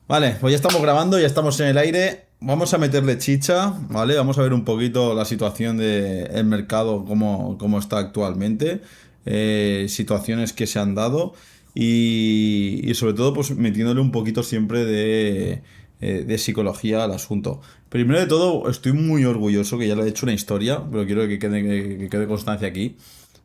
Vale, pues ya estamos grabando, ya estamos en el aire. Vamos a meterle chicha, ¿vale? Vamos a ver un poquito la situación del mercado, cómo está actualmente, situaciones que se han dado y sobre todo pues metiéndole un poquito siempre de psicología al asunto. Primero de todo, estoy muy orgulloso, que ya lo he hecho una historia, pero quiero que quede constancia aquí.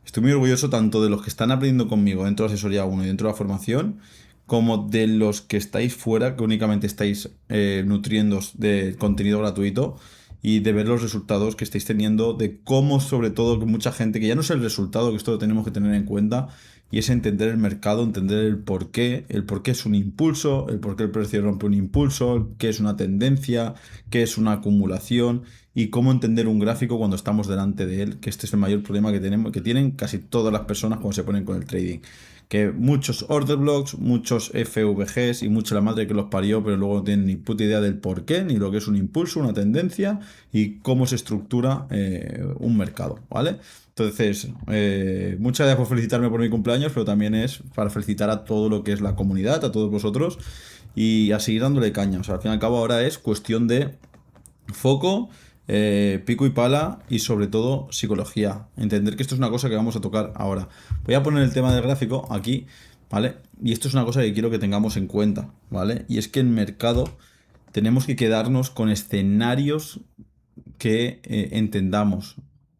Estoy muy orgulloso tanto de los que están aprendiendo conmigo dentro de Asesoría 1 y dentro de la formación, como de los que estáis fuera, que únicamente estáis nutriéndoos de contenido gratuito y de ver los resultados que estáis teniendo, de cómo sobre todo que mucha gente, que ya no es el resultado, que esto lo tenemos que tener en cuenta, y es entender el mercado, entender el por qué es un impulso, el por qué el precio rompe un impulso, qué es una tendencia, qué es una acumulación y cómo entender un gráfico cuando estamos delante de él, que este es el mayor problema que tenemos, que tienen casi todas las personas cuando se ponen con el trading. Que muchos order blocks, muchos FVGs y mucha la madre que los parió, pero luego no tienen ni puta idea del por qué, ni lo que es un impulso, una tendencia y cómo se estructura un mercado, ¿vale? Entonces, muchas gracias por felicitarme por mi cumpleaños, pero también es para felicitar a todo lo que es la comunidad, a todos vosotros y a seguir dándole caña. O sea, al fin y al cabo ahora es cuestión de foco, pico y pala y sobre todo psicología. Entender que esto es una cosa que vamos a tocar ahora. Voy a poner el tema del gráfico aquí, ¿vale? Y esto es una cosa que quiero que tengamos en cuenta, ¿vale? Y es que en mercado tenemos que quedarnos con escenarios que entendamos.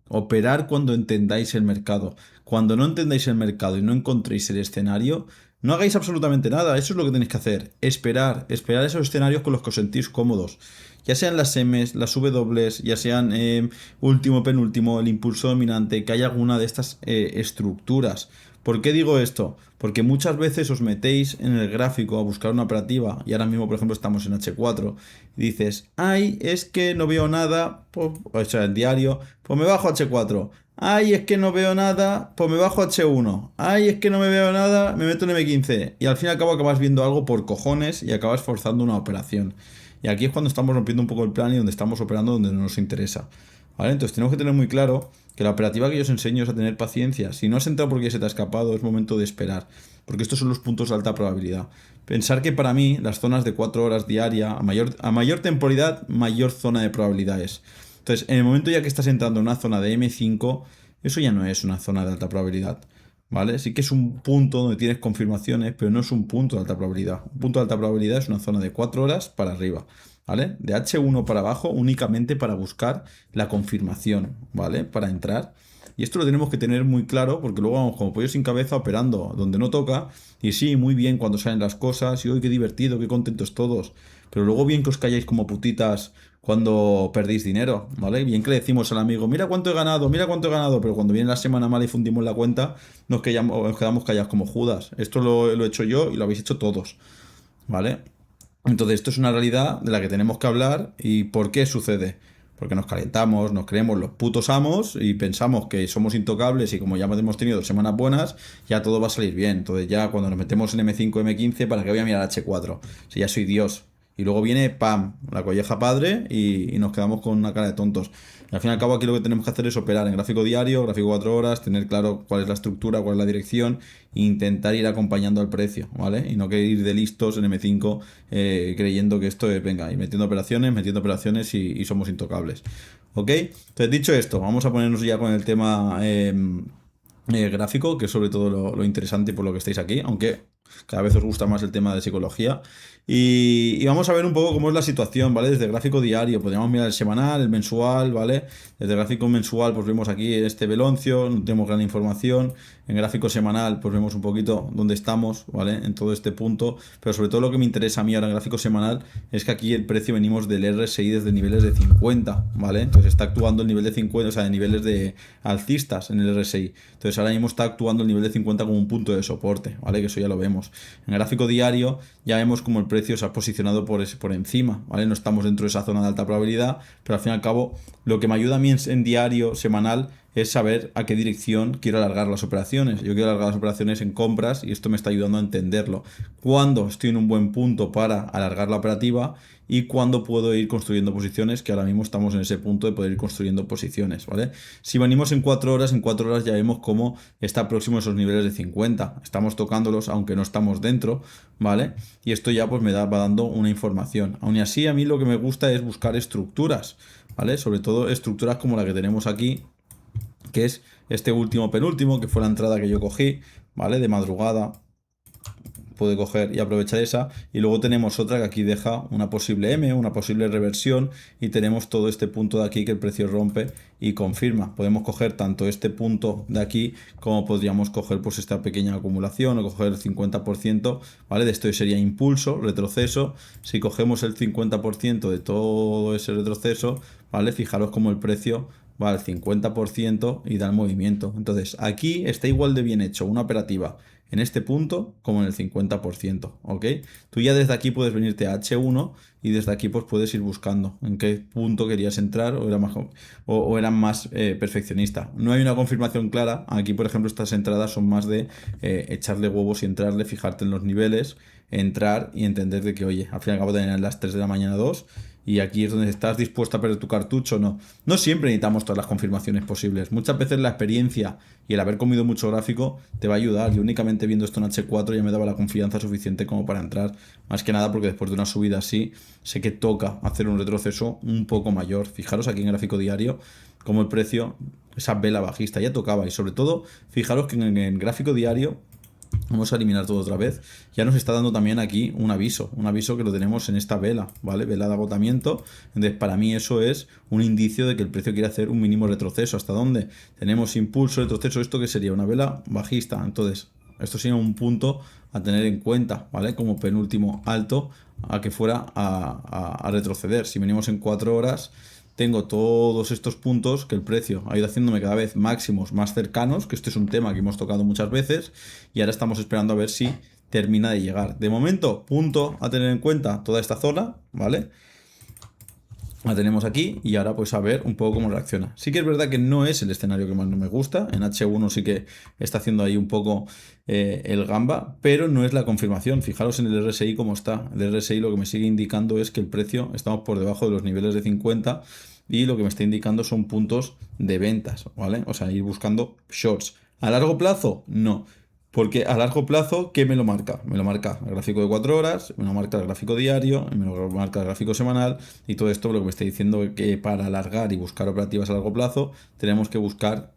Operar cuando entendáis el mercado. Cuando no entendáis el mercado y no encontréis el escenario, no hagáis absolutamente nada. Eso es lo que tenéis que hacer. Esperar esos escenarios con los que os sentís cómodos. Ya sean las M's, las W, ya sean último, penúltimo, el impulso dominante, que haya alguna de estas estructuras. ¿Por qué digo esto? Porque muchas veces os metéis en el gráfico a buscar una operativa y ahora mismo, por ejemplo, estamos en H4 y dices, ay, es que no veo nada, pues, o sea, el diario, pues me bajo a H4. Ay, es que no veo nada, pues me bajo a H1. Ay, es que no me veo nada, me meto en M15. Y al fin y al cabo acabas viendo algo por cojones y acabas forzando una operación. Y aquí es cuando estamos rompiendo un poco el plan y donde estamos operando donde no nos interesa. ¿Vale? Entonces tenemos que tener muy claro que la operativa que yo os enseño es a tener paciencia. Si no has entrado porque se te ha escapado, es momento de esperar. Porque estos son los puntos de alta probabilidad. Pensar que para mí las zonas de 4 horas diaria, a mayor temporalidad, mayor zona de probabilidades. Entonces, en el momento ya que estás entrando en una zona de M5, eso ya no es una zona de alta probabilidad. ¿Vale? Sí que es un punto donde tienes confirmaciones, pero no es un punto de alta probabilidad. Un punto de alta probabilidad es una zona de 4 horas para arriba. ¿Vale? De H1 para abajo únicamente para buscar la confirmación, ¿vale? Para entrar. Y esto lo tenemos que tener muy claro porque luego vamos como pollo sin cabeza operando donde no toca. Y sí, muy bien cuando salen las cosas y hoy qué divertido, qué contentos todos. Pero luego bien que os calláis como putitas cuando perdéis dinero, ¿vale? Bien que le decimos al amigo, mira cuánto he ganado, mira cuánto he ganado, pero cuando viene la semana mala y fundimos la cuenta, nos quedamos callados como Judas. Esto lo he hecho yo y lo habéis hecho todos, ¿vale? Entonces, esto es una realidad de la que tenemos que hablar y ¿por qué sucede? Porque nos calentamos, nos creemos los putos amos y pensamos que somos intocables y como ya hemos tenido 2 semanas buenas, ya todo va a salir bien. Entonces ya cuando nos metemos en M5, M15, ¿para qué voy a mirar H4? Si ya soy Dios. Y luego viene, ¡pam!, la colleja padre y nos quedamos con una cara de tontos. Y al fin y al cabo aquí lo que tenemos que hacer es operar en gráfico diario, gráfico 4 horas, tener claro cuál es la estructura, cuál es la dirección e intentar ir acompañando al precio, ¿vale? Y no que ir de listos en M5 creyendo que esto es, venga, y metiendo operaciones y somos intocables. ¿Ok? Entonces, dicho esto, vamos a ponernos ya con el tema gráfico, que es sobre todo lo interesante por lo que estáis aquí, aunque cada vez os gusta más el tema de psicología. Y vamos a ver un poco cómo es la situación, ¿vale? Desde el gráfico diario, podríamos mirar el semanal, el mensual, ¿vale? Desde el gráfico mensual, pues vemos aquí este veloncio, no tenemos gran información. En gráfico semanal, pues vemos un poquito dónde estamos, ¿vale? En todo este punto. Pero sobre todo lo que me interesa a mí ahora en gráfico semanal es que aquí el precio venimos del RSI desde niveles de 50, ¿vale? Entonces está actuando el nivel de 50, o sea, de niveles de alcistas en el RSI. Entonces ahora mismo está actuando el nivel de 50 como un punto de soporte, ¿vale? Que eso ya lo vemos. En gráfico diario ya vemos como el precio se ha posicionado por encima, ¿vale? No estamos dentro de esa zona de alta probabilidad, pero al fin y al cabo lo que me ayuda a mí en diario, semanal, es saber a qué dirección quiero alargar las operaciones. Yo quiero alargar las operaciones en compras y esto me está ayudando a entenderlo. Cuándo estoy en un buen punto para alargar la operativa y cuándo puedo ir construyendo posiciones, que ahora mismo estamos en ese punto de poder ir construyendo posiciones, ¿vale? Si venimos en 4 horas, en 4 horas ya vemos cómo está próximo a esos niveles de 50. Estamos tocándolos, aunque no estamos dentro, ¿vale? Y esto ya pues va dando una información. Aún así, a mí lo que me gusta es buscar estructuras, ¿vale? Sobre todo estructuras como la que tenemos aquí, que es este último penúltimo, que fue la entrada que yo cogí, ¿vale? De madrugada. Puede coger y aprovechar esa. Y luego tenemos otra que aquí deja una posible M, una posible reversión. Y tenemos todo este punto de aquí que el precio rompe y confirma. Podemos coger tanto este punto de aquí como podríamos coger pues esta pequeña acumulación o coger el 50%, ¿vale? De esto sería impulso, retroceso. Si cogemos el 50% de todo ese retroceso, ¿vale? Fijaros cómo el precio va al 50% y da el movimiento. Entonces aquí está igual de bien hecho una operativa en este punto como en el 50%, ¿ok? Tú ya desde aquí puedes venirte a H1 y desde aquí pues puedes ir buscando en qué punto querías entrar o eran más perfeccionista. No hay una confirmación clara. Aquí, por ejemplo, estas entradas son más de echarle huevos y entrarle, fijarte en los niveles, entrar y entender de que, oye, al fin y al cabo tener las 3 de la mañana 2 y aquí es donde estás dispuesto a perder tu cartucho. No, no siempre necesitamos todas las confirmaciones posibles. Muchas veces la experiencia y el haber comido mucho gráfico te va a ayudar. Yo únicamente viendo esto en H4 ya me daba la confianza suficiente como para entrar. Más que nada porque después de una subida así, sé que toca hacer un retroceso un poco mayor. Fijaros aquí en gráfico diario como el precio, esa vela bajista ya tocaba. Y sobre todo, fijaros que en el gráfico diario, vamos a eliminar todo otra vez. Ya nos está dando también aquí un aviso que lo tenemos en esta vela, ¿vale? Vela de agotamiento. Entonces, para mí eso es un indicio de que el precio quiere hacer un mínimo retroceso. ¿Hasta dónde? Tenemos impulso, retroceso, esto que sería una vela bajista. Entonces, esto sería un punto a tener en cuenta, ¿vale? Como penúltimo alto a que fuera a retroceder. Si venimos en 4 horas, tengo todos estos puntos que el precio ha ido haciéndome cada vez máximos más cercanos, que este es un tema que hemos tocado muchas veces, y ahora estamos esperando a ver si termina de llegar. De momento, punto a tener en cuenta toda esta zona, ¿vale? La tenemos aquí y ahora pues a ver un poco cómo reacciona. Sí que es verdad que no es el escenario que más no me gusta. En H1 sí que está haciendo ahí un poco el gamba, pero no es la confirmación. Fijaros en el RSI cómo está. El RSI lo que me sigue indicando es que el precio estamos por debajo de los niveles de 50 y lo que me está indicando son puntos de ventas, ¿vale? O sea, ir buscando shorts. ¿A largo plazo? No. Porque a largo plazo, ¿qué me lo marca? Me lo marca el gráfico de 4 horas, me lo marca el gráfico diario, me lo marca el gráfico semanal y todo esto lo que me está diciendo es que para alargar y buscar operativas a largo plazo tenemos que buscar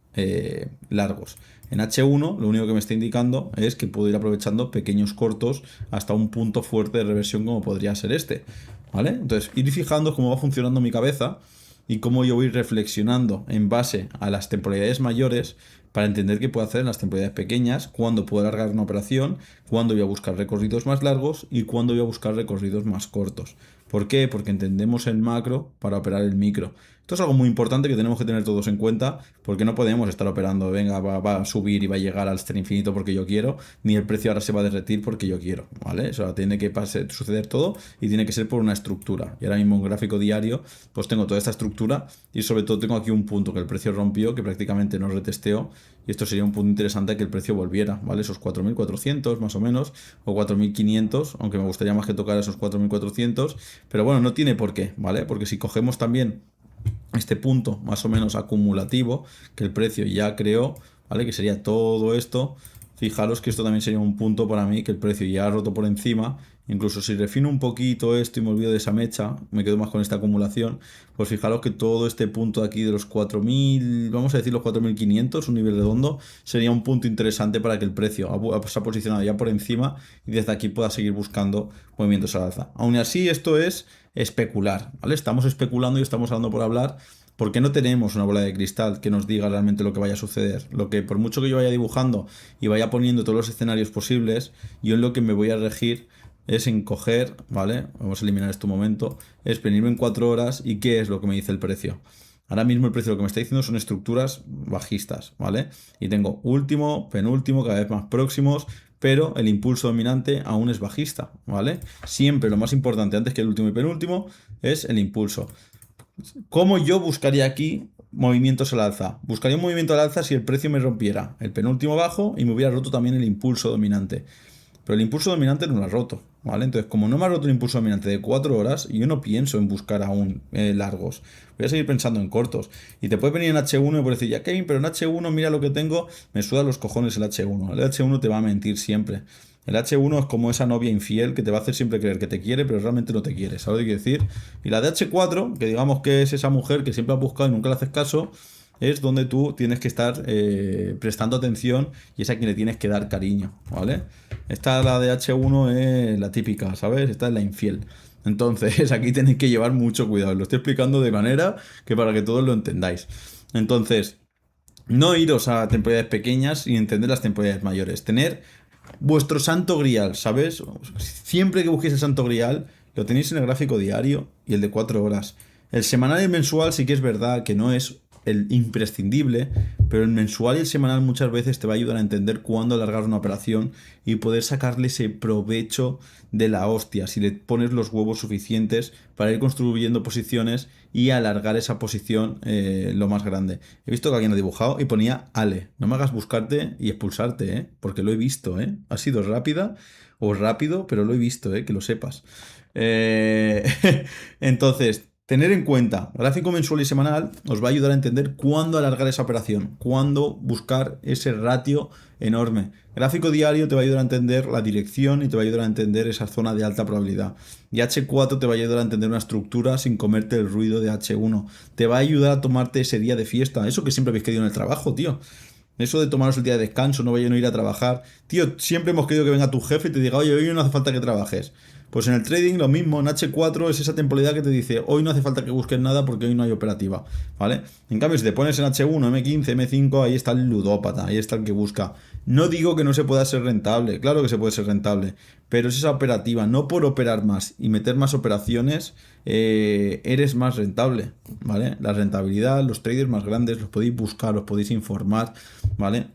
largos. En H1 lo único que me está indicando es que puedo ir aprovechando pequeños cortos hasta un punto fuerte de reversión como podría ser este, ¿vale? Entonces, ir fijando cómo va funcionando mi cabeza y cómo yo voy reflexionando en base a las temporalidades mayores para entender qué puedo hacer en las temporalidades pequeñas, cuándo puedo alargar una operación, cuándo voy a buscar recorridos más largos y cuándo voy a buscar recorridos más cortos. ¿Por qué? Porque entendemos el macro para operar el micro. Esto es algo muy importante que tenemos que tener todos en cuenta porque no podemos estar operando, venga, va a subir y va a llegar al ser infinito porque yo quiero, ni el precio ahora se va a derretir porque yo quiero, ¿vale? Eso tiene que suceder todo y tiene que ser por una estructura. Y ahora mismo en gráfico diario pues tengo toda esta estructura y sobre todo tengo aquí un punto que el precio rompió, que prácticamente no retesteó y esto sería un punto interesante que el precio volviera, ¿vale? Esos 4.400 más o menos o 4.500, aunque me gustaría más que tocar esos 4.400, pero bueno, no tiene por qué, ¿vale? Porque si cogemos también este punto más o menos acumulativo que el precio ya creó, ¿vale? Que sería todo esto. Fijaros que esto también sería un punto para mí que el precio ya ha roto por encima. Incluso si refino un poquito esto y me olvido de esa mecha, me quedo más con esta acumulación, pues fijaros que todo este punto aquí de los 4.000, vamos a decir los 4.500, un nivel redondo, sería un punto interesante para que el precio se ha posicionado ya por encima y desde aquí pueda seguir buscando movimientos al alza. Aún así, esto es especular, ¿vale? Estamos especulando y estamos hablando por hablar porque no tenemos una bola de cristal que nos diga realmente lo que vaya a suceder. Lo que por mucho que yo vaya dibujando y vaya poniendo todos los escenarios posibles, yo en lo que me voy a regir es en coger, ¿vale? Vamos a eliminar este momento, es venirme en 4 horas y qué es lo que me dice el precio. Ahora mismo el precio lo que me está diciendo son estructuras bajistas, ¿vale? Y tengo último, penúltimo, cada vez más próximos, pero el impulso dominante aún es bajista, ¿vale? Siempre lo más importante antes que el último y penúltimo es el impulso. ¿Cómo yo buscaría aquí movimientos al alza. Buscaría un movimiento al alza si el precio me rompiera el penúltimo bajo y me hubiera roto también el impulso dominante. Pero el impulso dominante no lo ha roto, ¿vale? Entonces, como no me ha roto el impulso dominante de 4 horas, yo no pienso en buscar aún largos. Voy a seguir pensando en cortos. Y te puede venir en H1 y puedes decir, ya Kevin, pero en H1 mira lo que tengo, me suda los cojones el H1. El H1 te va a mentir siempre. El H1 es como esa novia infiel que te va a hacer siempre creer que te quiere, pero realmente no te quiere, ¿sabes lo que quiero decir? Y la de H4, que digamos que es esa mujer que siempre has buscado y nunca le haces caso, es donde tú tienes que estar prestando atención y es a quien le tienes que dar cariño, ¿vale? Esta, la de H1, es la típica, ¿sabes? Esta es la infiel. Entonces, aquí tenéis que llevar mucho cuidado. Lo estoy explicando de manera que para que todos lo entendáis. Entonces, no iros a temporalidades pequeñas y entender las temporalidades mayores. Tener vuestro santo grial, ¿sabes? Siempre que busquéis el santo grial, lo tenéis en el gráfico diario y el de 4 horas. El semanal y el mensual sí que es verdad que no es el imprescindible, pero el mensual y el semanal muchas veces te va a ayudar a entender cuándo alargar una operación y poder sacarle ese provecho de la hostia, si le pones los huevos suficientes para ir construyendo posiciones y alargar esa posición lo más grande. He visto que alguien ha dibujado y ponía Ale, no me hagas buscarte y expulsarte, porque lo he visto, ha sido rápida o rápido, pero lo he visto, que lo sepas. Eh, Entonces, tener en cuenta, gráfico mensual y semanal os va a ayudar a entender cuándo alargar esa operación, cuándo buscar ese ratio enorme. Gráfico diario te va a ayudar a entender la dirección y te va a ayudar a entender esa zona de alta probabilidad. Y H4 te va a ayudar a entender una estructura sin comerte el ruido de H1. Te va a ayudar a tomarte ese día de fiesta, eso que siempre habéis querido en el trabajo, tío. Eso de tomaros el día de descanso, no vaya a no ir a trabajar. Tío, siempre hemos querido que venga tu jefe y te diga, oye, hoy no hace falta que trabajes. Pues en el trading lo mismo, en H4 es esa temporalidad que te dice, hoy no hace falta que busques nada porque hoy no hay operativa, ¿vale? En cambio, si te pones en H1, M15, M5, ahí está el ludópata, ahí está el que busca. No digo que no se pueda ser rentable, claro que se puede ser rentable, pero es esa operativa, no por operar más y meter más operaciones, eres más rentable, ¿vale? La rentabilidad, los traders más grandes los podéis buscar, los podéis informar, ¿vale?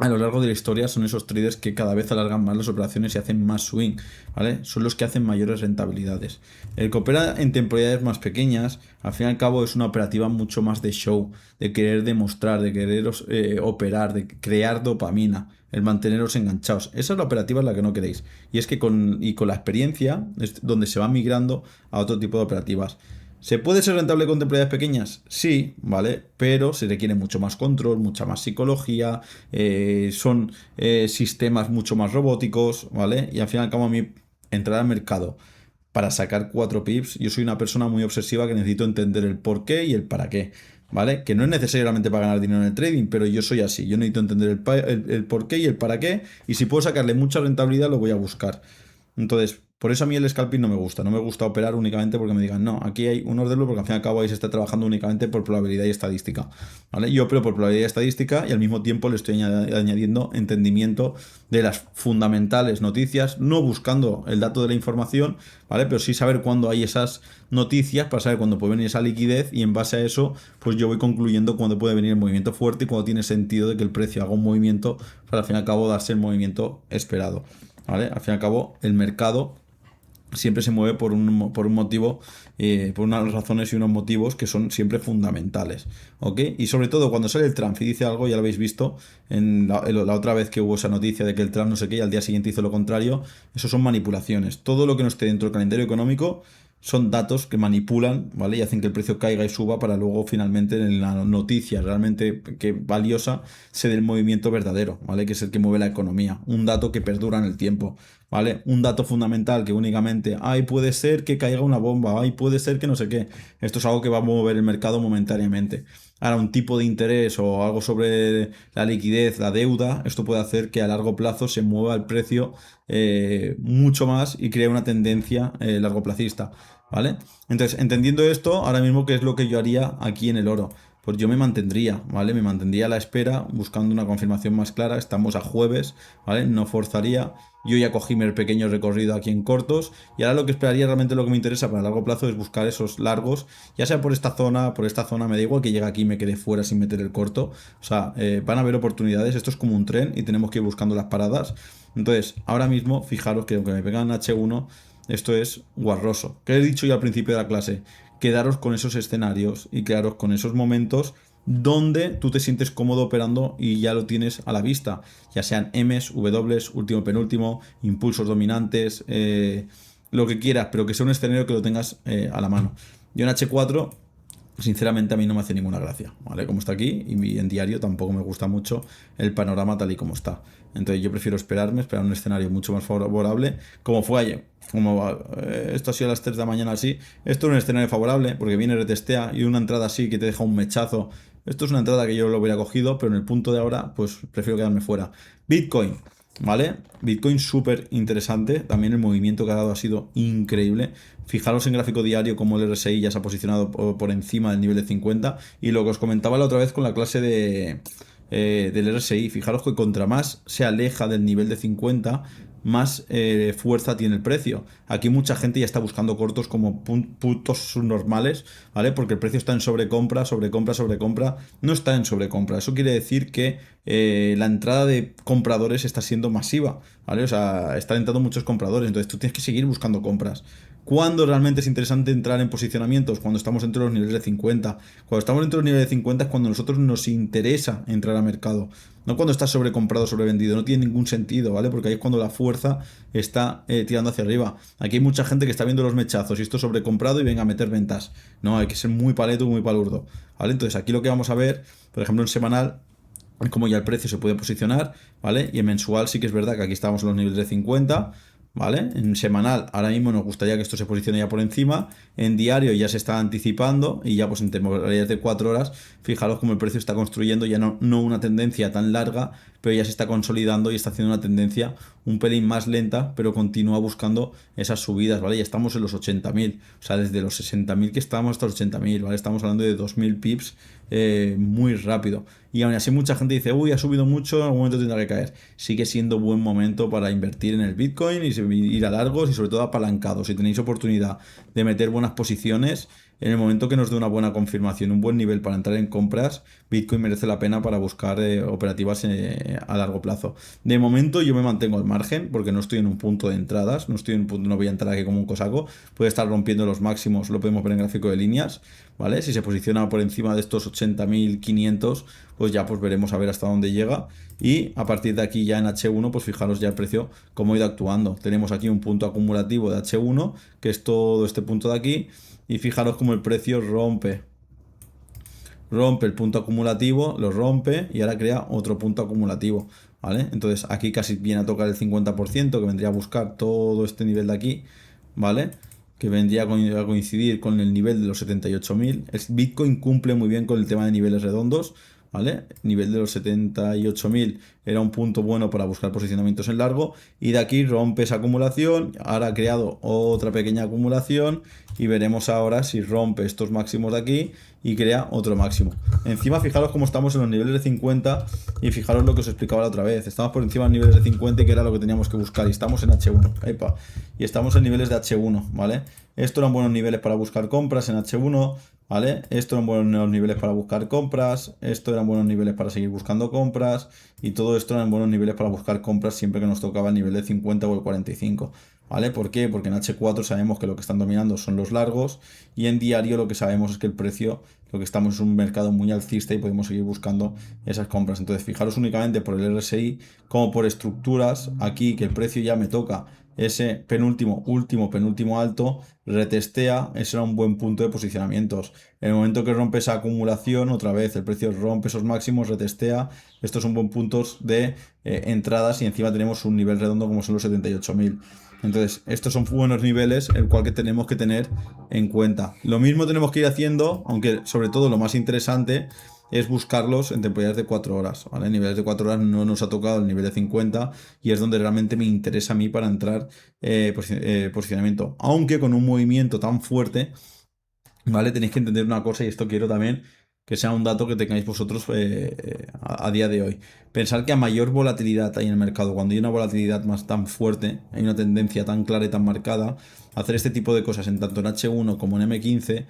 A lo largo de la historia son esos traders que cada vez alargan más las operaciones y hacen más swing, ¿vale? Son los que hacen mayores rentabilidades. El que opera en temporalidades más pequeñas, al fin y al cabo es una operativa mucho más de show, de querer demostrar, de querer operar, de crear dopamina, el manteneros enganchados. Esa es la operativa en la que no queréis. Y es que con la experiencia es donde se va migrando a otro tipo de operativas. ¿Se puede ser rentable con temporalidades pequeñas? Sí, ¿vale? Pero se requiere mucho más control, mucha más psicología, son sistemas mucho más robóticos, ¿vale? Y al fin y al cabo a mí entrar al mercado para sacar 4 pips, yo soy una persona muy obsesiva que necesito entender el por qué y el para qué, ¿vale? Que no es necesariamente para ganar dinero en el trading, pero yo soy así, yo necesito entender el por qué y el para qué, y si puedo sacarle mucha rentabilidad lo voy a buscar. Entonces, por eso a mí el scalping no me gusta. No me gusta operar únicamente porque me digan, no, aquí hay un orderlo porque al fin y al cabo ahí se está trabajando únicamente por probabilidad y estadística. ¿Vale? Yo opero por probabilidad y estadística y al mismo tiempo le estoy añadiendo entendimiento de las fundamentales noticias, no buscando el dato de la información, ¿vale? Pero sí saber cuándo hay esas noticias para saber cuándo puede venir esa liquidez y en base a eso, pues yo voy concluyendo cuándo puede venir el movimiento fuerte y cuándo tiene sentido de que el precio haga un movimiento para al fin y al cabo darse el movimiento esperado. ¿Vale? Al fin y al cabo, el mercado siempre se mueve por un motivo, por unas razones y unos motivos que son siempre fundamentales, ¿ok? Y sobre todo cuando sale el Trump y dice algo, ya lo habéis visto, en la otra vez que hubo esa noticia de que el Trump no sé qué y al día siguiente hizo lo contrario, eso son manipulaciones. Todo lo que no esté dentro del calendario económico son datos que manipulan, ¿vale? Y hacen que el precio caiga y suba para luego finalmente en la noticia realmente que valiosa se dé el movimiento verdadero, ¿vale? Que es el que mueve la economía. Un dato que perdura en el tiempo, ¿vale? Un dato fundamental que únicamente, ay, puede ser que caiga una bomba, ay, puede ser que no sé qué. Esto es algo que va a mover el mercado momentáneamente. Ahora, un tipo de interés o algo sobre la liquidez, la deuda, esto puede hacer que a largo plazo se mueva el precio mucho más y cree una tendencia largoplacista, ¿vale? Entonces, entendiendo esto, ahora mismo, ¿qué es lo que yo haría aquí en el oro? Pues yo me mantendría, ¿vale? Me mantendría a la espera, buscando una confirmación más clara. Estamos a jueves, ¿vale? No forzaría. Yo ya cogí mi pequeño recorrido aquí en cortos y ahora lo que esperaría, realmente lo que me interesa para largo plazo es buscar esos largos, ya sea por esta zona, me da igual que llegue aquí y me quede fuera sin meter el corto. O sea, van a haber oportunidades, esto es como un tren y tenemos que ir buscando las paradas. Entonces, ahora mismo, fijaros que aunque me pegan H1, esto es guarroso. ¿Qué he dicho yo al principio de la clase? Quedaros con esos escenarios y quedaros con esos momentos donde tú te sientes cómodo operando y ya lo tienes a la vista, ya sean M's, W's, último penúltimo, impulsos dominantes, lo que quieras, pero que sea un escenario que lo tengas a la mano. Yo en H4 sinceramente a mí no me hace ninguna gracia, ¿vale? Como está aquí y en diario tampoco me gusta mucho el panorama tal y como está. Entonces yo prefiero esperar un escenario mucho más favorable, como fue ayer. Como esto ha sido a las 3 de la mañana así, esto es un escenario favorable porque viene retestea y una entrada así que te deja un mechazo. Esto es una entrada que yo lo hubiera cogido, pero en el punto de ahora pues prefiero quedarme fuera. Bitcoin, ¿vale? Bitcoin súper interesante, también el movimiento que ha dado ha sido increíble. Fijaros en gráfico diario como el RSI ya se ha posicionado por encima del nivel de 50 y lo que os comentaba la otra vez con la clase del RSI, fijaros que contra más se aleja del nivel de 50, más fuerza tiene el precio. Aquí mucha gente ya está buscando cortos como puntos subnormales, ¿vale? Porque el precio está en sobrecompra, sobrecompra, sobrecompra. No está en sobrecompra. Eso quiere decir que la entrada de compradores está siendo masiva, ¿vale? O sea, están entrando muchos compradores. Entonces tú tienes que seguir buscando compras. ¿Cuándo realmente es interesante entrar en posicionamientos? Cuando estamos entre los niveles de 50. Cuando estamos entre los niveles de 50 es cuando a nosotros nos interesa entrar al mercado. No cuando está sobrecomprado, sobrevendido. No tiene ningún sentido, ¿vale? Porque ahí es cuando la fuerza está tirando hacia arriba. Aquí hay mucha gente que está viendo los mechazos y esto sobrecomprado y venga a meter ventas. No, hay que ser muy paleto, muy palurdo, ¿vale? Entonces aquí lo que vamos a ver, por ejemplo, en semanal, es como ya el precio se puede posicionar, ¿vale? Y en mensual sí que es verdad que aquí estamos en los niveles de 50, ¿vale? En semanal ahora mismo nos gustaría que esto se posicione ya por encima, en diario ya se está anticipando y ya pues en temporalidades de 4 horas, fijaros cómo el precio está construyendo ya no una tendencia tan larga, pero ya se está consolidando y está haciendo una tendencia un pelín más lenta, pero continúa buscando esas subidas, ¿vale? Ya estamos en los 80.000, o sea, desde los 60.000 que estábamos hasta los 80.000, ¿vale? Estamos hablando de 2.000 pips muy rápido. Y aún así mucha gente dice, uy, ha subido mucho, en algún momento tendrá que caer. Sigue siendo buen momento para invertir en el Bitcoin y ir a largos y sobre todo apalancados. Si tenéis oportunidad de meter buenas posiciones, en el momento que nos dé una buena confirmación, un buen nivel para entrar en compras, Bitcoin merece la pena para buscar operativas a largo plazo. De momento yo me mantengo al margen porque no estoy en un punto de entradas, no estoy en un punto, no voy a entrar aquí como un cosaco, puede estar rompiendo los máximos, lo podemos ver en gráfico de líneas, ¿vale? Si se posiciona por encima de estos 80.500, pues ya pues veremos a ver hasta dónde llega y a partir de aquí ya en H1 pues fijaros ya el precio cómo ha ido actuando. Tenemos aquí un punto acumulativo de H1 que es todo este punto de aquí y fijaros cómo el precio rompe el punto acumulativo, lo rompe y ahora crea otro punto acumulativo, ¿vale? Entonces aquí casi viene a tocar el 50% que vendría a buscar todo este nivel de aquí, ¿vale? Que vendría a coincidir con el nivel de los 78.000. El Bitcoin cumple muy bien con el tema de niveles redondos, ¿vale? Nivel de los 78.000 era un punto bueno para buscar posicionamientos en largo y de aquí rompe esa acumulación, ahora ha creado otra pequeña acumulación y veremos ahora si rompe estos máximos de aquí y crea otro máximo. Encima fijaros cómo estamos en los niveles de 50 y fijaros lo que os explicaba la otra vez, estamos por encima de los niveles de 50 y que era lo que teníamos que buscar y estamos en H1, ¡epa! Y estamos en niveles de H1, ¿vale? Estos eran buenos niveles para buscar compras en H1, ¿vale? Estos eran buenos niveles para buscar compras, estos eran buenos niveles para seguir buscando compras y todo esto eran buenos niveles para buscar compras siempre que nos tocaba el nivel de 50 o el 45, ¿vale? ¿Por qué? Porque en H4 sabemos que lo que están dominando son los largos y en diario lo que sabemos es que el precio, lo que estamos es un mercado muy alcista y podemos seguir buscando esas compras. Entonces fijaros únicamente por el RSI como por estructuras aquí que el precio ya me toca ese penúltimo, último, penúltimo alto, retestea, ese era un buen punto de posicionamientos. En el momento que rompe esa acumulación, otra vez el precio rompe esos máximos, retestea, estos son buen puntos de entradas y encima tenemos un nivel redondo como son los 78.000. Entonces, estos son buenos niveles, el cual que tenemos que tener en cuenta. Lo mismo tenemos que ir haciendo, aunque sobre todo lo más interesante es buscarlos en temporalidades de 4 horas, ¿vale? En niveles de 4 horas no nos ha tocado el nivel de 50 y es donde realmente me interesa a mí para entrar posicionamiento. Aunque con un movimiento tan fuerte, ¿vale? Tenéis que entender una cosa y esto quiero también que sea un dato que tengáis vosotros a día de hoy. Pensar que a mayor volatilidad hay en el mercado, cuando hay una volatilidad más tan fuerte, hay una tendencia tan clara y tan marcada, hacer este tipo de cosas en tanto en H1 como en M15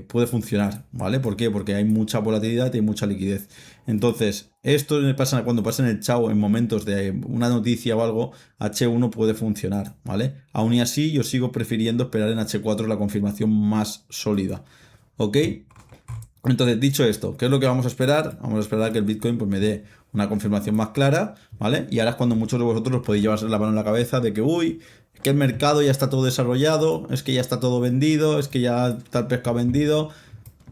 puede funcionar, ¿vale? ¿Por qué? Porque hay mucha volatilidad y hay mucha liquidez. Entonces, esto pasa cuando pasa en el chao en momentos de una noticia o algo, H1 puede funcionar, ¿vale? Aún y así, yo sigo prefiriendo esperar en H4 la confirmación más sólida, ¿ok? Entonces, dicho esto, ¿qué es lo que vamos a esperar? Vamos a esperar a que el Bitcoin pues, me dé una confirmación más clara, ¿vale? Y ahora es cuando muchos de vosotros os podéis llevar la mano en la cabeza de que, uy, es que el mercado ya está todo desarrollado, es que ya está todo vendido, es que ya está el pescado vendido.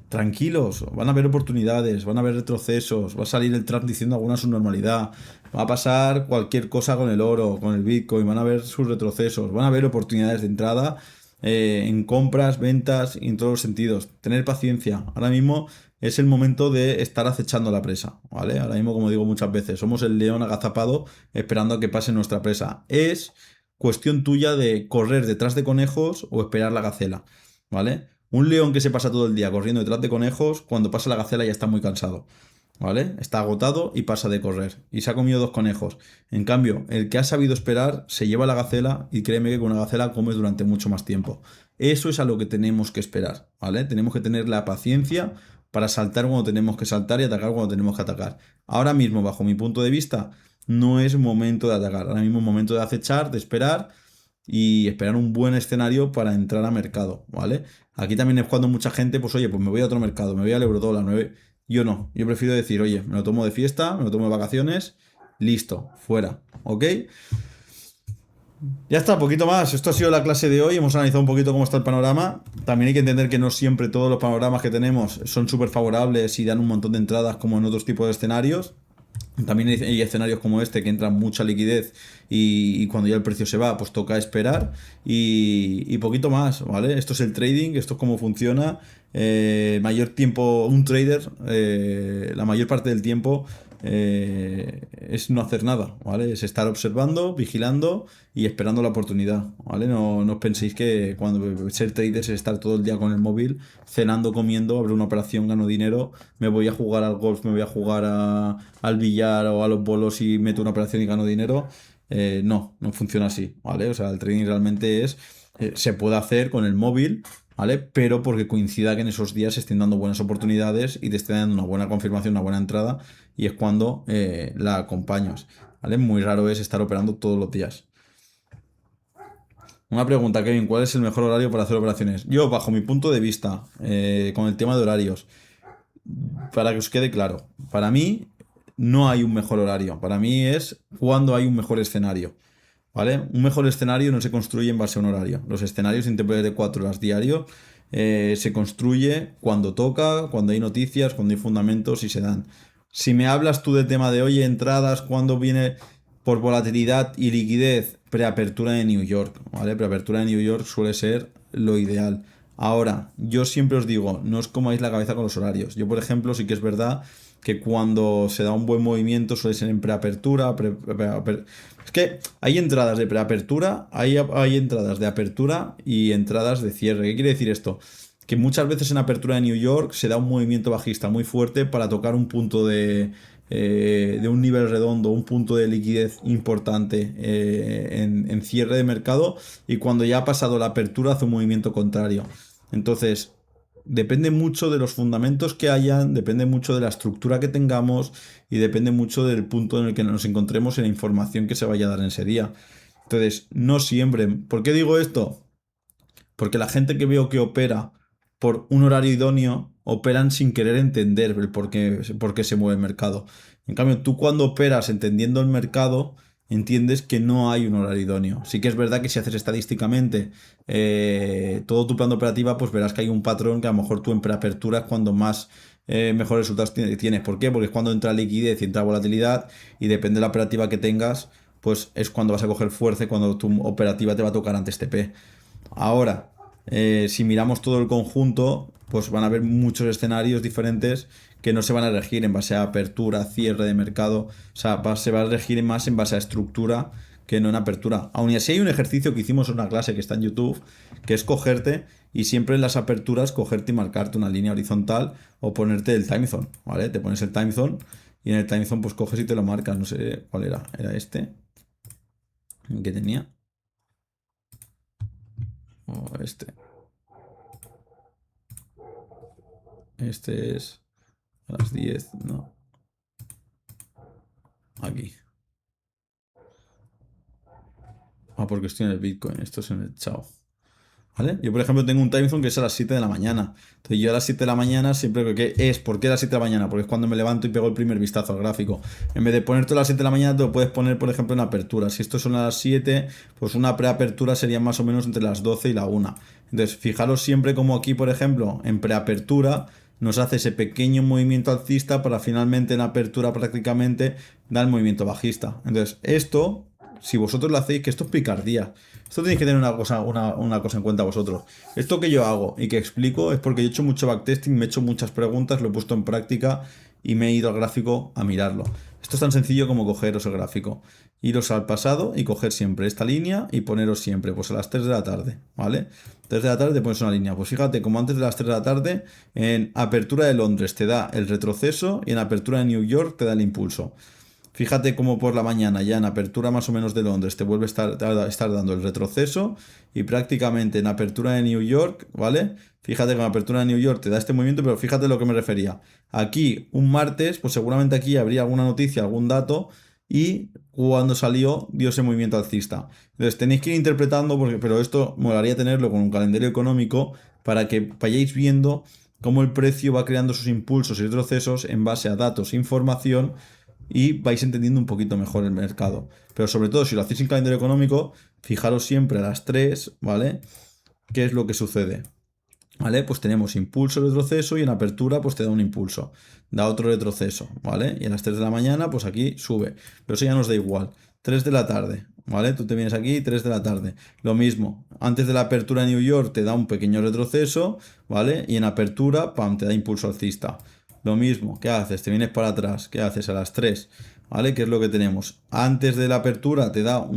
Tranquilos, van a haber oportunidades, van a haber retrocesos, va a salir el Trump diciendo alguna subnormalidad, va a pasar cualquier cosa con el oro, con el Bitcoin, van a haber sus retrocesos, van a haber oportunidades de entrada en compras, ventas y en todos los sentidos. Tener paciencia. Ahora mismo es el momento de estar acechando la presa, ¿vale? Ahora mismo, como digo muchas veces, somos el león agazapado esperando a que pase nuestra presa. Es cuestión tuya de correr detrás de conejos o esperar la gacela, ¿vale? Un león que se pasa todo el día corriendo detrás de conejos, cuando pasa la gacela ya está muy cansado, ¿vale? Está agotado y pasa de correr. Y se ha comido 2 conejos. En cambio, el que ha sabido esperar se lleva la gacela y créeme que con una gacela comes durante mucho más tiempo. Eso es a lo que tenemos que esperar, ¿vale? Tenemos que tener la paciencia para saltar cuando tenemos que saltar y atacar cuando tenemos que atacar. Ahora mismo, bajo mi punto de vista, no es momento de atacar. Ahora mismo es momento de acechar, de esperar y esperar un buen escenario para entrar a mercado, ¿vale? Aquí también es cuando mucha gente, pues oye, pues me voy a otro mercado, me voy al eurodólar, yo no, yo prefiero decir, oye, me lo tomo de fiesta, me lo tomo de vacaciones, listo, fuera, ¿ok? Ya está, poquito más. Esto ha sido la clase de hoy. Hemos analizado un poquito cómo está el panorama. También hay que entender que no siempre todos los panoramas que tenemos son súper favorables y dan un montón de entradas como en otros tipos de escenarios. También hay escenarios como este que entra mucha liquidez y cuando ya el precio se va, pues toca esperar y poquito más, ¿vale? Esto es el trading, esto es cómo funciona. Mayor tiempo, un trader, la mayor parte del tiempo es no hacer nada, ¿vale? Es estar observando, vigilando y esperando la oportunidad, ¿vale? No os penséis que cuando ser trader es estar todo el día con el móvil, cenando, comiendo, abro una operación, gano dinero, me voy a jugar al golf, me voy a jugar al billar o a los bolos y meto una operación y gano dinero. No funciona así, ¿vale? O sea, el trading realmente se puede hacer con el móvil, ¿vale? Pero porque coincida que en esos días se estén dando buenas oportunidades y te estén dando una buena confirmación, una buena entrada, y es cuando la acompañas, ¿vale? Muy raro es estar operando todos los días. Una pregunta, Kevin, ¿cuál es el mejor horario para hacer operaciones? Yo, bajo mi punto de vista, con el tema de horarios, para que os quede claro, para mí no hay un mejor horario, para mí es cuando hay un mejor escenario, ¿vale? Un mejor escenario no se construye en base a un horario. Los escenarios en tiempo de 4 horas diario se construye cuando toca, cuando hay noticias, cuando hay fundamentos y se dan. Si me hablas tú del tema de, oye, entradas, cuando viene por volatilidad y liquidez, preapertura de New York, ¿vale? Preapertura de New York suele ser lo ideal. Ahora, yo siempre os digo, no os comáis la cabeza con los horarios. Yo, por ejemplo, sí que es verdad que cuando se da un buen movimiento suele ser en preapertura. Es que hay entradas de preapertura, hay entradas de apertura y entradas de cierre. ¿Qué quiere decir esto? Que muchas veces en apertura de New York se da un movimiento bajista muy fuerte para tocar un punto de un nivel redondo, un punto de liquidez importante en cierre de mercado y cuando ya ha pasado la apertura hace un movimiento contrario. Entonces, depende mucho de los fundamentos que hayan, depende mucho de la estructura que tengamos y depende mucho del punto en el que nos encontremos en la información que se vaya a dar en ese día. Entonces, no siempre. ¿Por qué digo esto? Porque la gente que veo que opera por un horario idóneo, operan sin querer entender el por qué se mueve el mercado. En cambio, tú cuando operas entendiendo el mercado, entiendes que no hay un horario idóneo. Sí que es verdad que si haces estadísticamente todo tu plan de operativa, pues verás que hay un patrón que a lo mejor tú en preapertura es cuando más mejores resultados tienes. ¿Por qué? Porque es cuando entra liquidez y entra volatilidad y depende de la operativa que tengas, pues es cuando vas a coger fuerza y cuando tu operativa te va a tocar antes TP. Ahora, si miramos todo el conjunto, pues van a haber muchos escenarios diferentes que no se van a regir en base a apertura, cierre de mercado. O sea, se va a regir más en base a estructura que no en apertura. Aún y así hay un ejercicio que hicimos en una clase que está en YouTube, que es cogerte y siempre en las aperturas cogerte y marcarte una línea horizontal o ponerte el time zone, ¿vale? Te pones el time zone y en el time zone pues coges y te lo marcas, no sé cuál era, era este, que tenía, o este es a las 10, no, aquí. Ah, porque estoy en el Bitcoin, esto es en el Chao. ¿Vale? Yo, por ejemplo, tengo un time zone que es a las 7 de la mañana. Entonces, yo a las 7 de la mañana siempre creo que es. ¿Por qué a las 7 de la mañana? Porque es cuando me levanto y pego el primer vistazo al gráfico. En vez de ponerte a las 7 de la mañana, te lo puedes poner, por ejemplo, en apertura. Si esto son a las 7, pues una preapertura sería más o menos entre las 12 y la 1. Entonces, fijaros siempre como aquí, por ejemplo, en preapertura nos hace ese pequeño movimiento alcista para finalmente en apertura prácticamente dar el movimiento bajista. Entonces, esto, si vosotros lo hacéis, que esto es picardía. Esto tenéis que tener una cosa en cuenta vosotros. Esto que yo hago y que explico es porque yo he hecho mucho backtesting, me he hecho muchas preguntas, lo he puesto en práctica y me he ido al gráfico a mirarlo. Esto es tan sencillo como cogeros el gráfico, iros al pasado y coger siempre esta línea y poneros siempre, pues a las 3 de la tarde, ¿vale? 3 de la tarde te pones una línea. Pues fíjate, como antes de las 3 de la tarde, en apertura de Londres te da el retroceso y en apertura de New York te da el impulso. Fíjate cómo por la mañana, ya en apertura más o menos de Londres, te vuelve a estar dando el retroceso y prácticamente en apertura de New York, ¿vale? Fíjate que en apertura de New York te da este movimiento, pero fíjate a lo que me refería. Aquí, un martes, pues seguramente aquí habría alguna noticia, algún dato, y cuando salió dio ese movimiento alcista. Entonces tenéis que ir interpretando, porque, pero esto molaría tenerlo con un calendario económico para que vayáis viendo cómo el precio va creando sus impulsos y retrocesos en base a datos e información y vais entendiendo un poquito mejor el mercado. Pero sobre todo, si lo hacéis en calendario económico, fijaros siempre a las 3, ¿vale? ¿Qué es lo que sucede? ¿Vale? Pues tenemos impulso, retroceso y en apertura pues te da un impulso, da otro retroceso, ¿vale? Y a las 3 de la mañana pues aquí sube, pero eso ya nos da igual. 3 de la tarde, ¿vale? Tú te vienes aquí, 3 de la tarde. Lo mismo, antes de la apertura de New York te da un pequeño retroceso, ¿vale? Y en apertura, pam, te da impulso alcista. Lo mismo, ¿qué haces? Te vienes para atrás, ¿qué haces? A las 3, ¿vale? ¿Qué es lo que tenemos? Antes de la apertura te da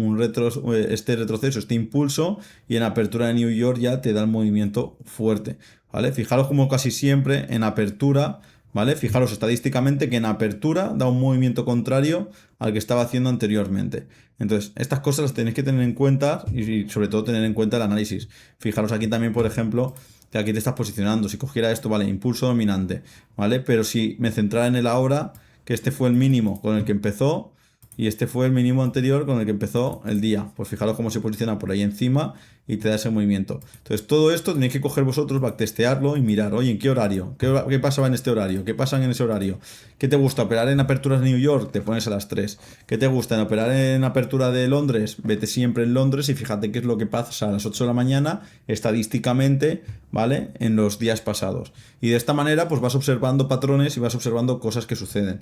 este retroceso, este impulso, y en apertura de New York ya te da el movimiento fuerte, ¿vale? Fijaros como casi siempre en apertura, ¿vale? Fijaros estadísticamente que en apertura da un movimiento contrario al que estaba haciendo anteriormente. Entonces, estas cosas las tenéis que tener en cuenta y sobre todo tener en cuenta el análisis. Fijaros aquí también, por ejemplo, que aquí te estás posicionando. Si cogiera esto, vale, impulso dominante, ¿vale? Pero si me centrara en el ahora, que este fue el mínimo con el que empezó y este fue el mínimo anterior con el que empezó el día. Pues fijaros cómo se posiciona por ahí encima y te da ese movimiento. Entonces, todo esto tenéis que coger vosotros, backtestearlo y mirar, oye, ¿en qué horario? ¿Qué pasaba en este horario? ¿Qué pasa en ese horario? ¿Qué te gusta? ¿Operar en aperturas de New York? Te pones a las 3. ¿Qué te gusta? ¿En operar en apertura de Londres? Vete siempre en Londres y fíjate qué es lo que pasa a las 8 de la mañana estadísticamente, ¿vale? En los días pasados. Y de esta manera, pues vas observando patrones y vas observando cosas que suceden.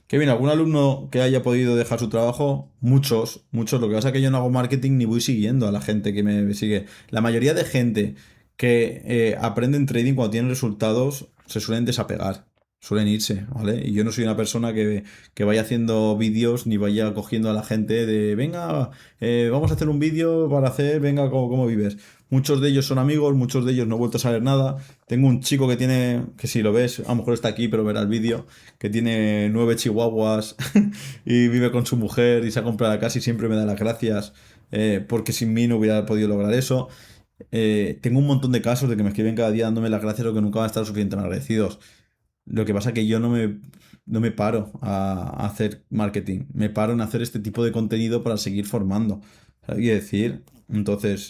Kevin, ¿algún alumno que haya podido dejar su trabajo? Muchos, muchos. Lo que pasa es que yo no hago marketing ni voy siguiendo a la gente que me sigue. La mayoría de gente que aprende en trading cuando tienen resultados se suelen desapegar, suelen irse, ¿vale? Y yo no soy una persona que vaya haciendo vídeos ni vaya cogiendo a la gente de, venga, vamos a hacer un vídeo para hacer, venga, ¿cómo vives? Muchos de ellos son amigos, muchos de ellos no he vuelto a saber nada. Tengo un chico que tiene, que si lo ves, a lo mejor está aquí, pero verá el vídeo, que tiene 9 chihuahuas y vive con su mujer y se ha comprado la casa y siempre me da las gracias porque sin mí no hubiera podido lograr eso. Tengo un montón de casos de que me escriben cada día dándome las gracias o que nunca van a estar suficientemente agradecidos. Lo que pasa es que yo no me paro a hacer marketing, me paro en hacer este tipo de contenido para seguir formando. ¿Sabes qué decir? Entonces,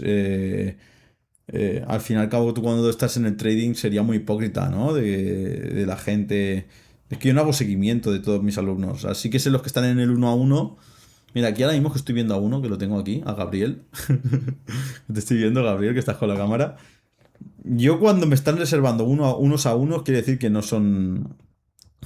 al fin y al cabo, tú cuando estás en el trading sería muy hipócrita, ¿no? De la gente. Es que yo no hago seguimiento de todos mis alumnos. Así que sé los que están en el uno a uno. Mira, aquí ahora mismo que estoy viendo a uno, que lo tengo aquí, a Gabriel. Te estoy viendo, Gabriel, que estás con la cámara. Yo cuando me están reservando unos a unos, quiere decir que no son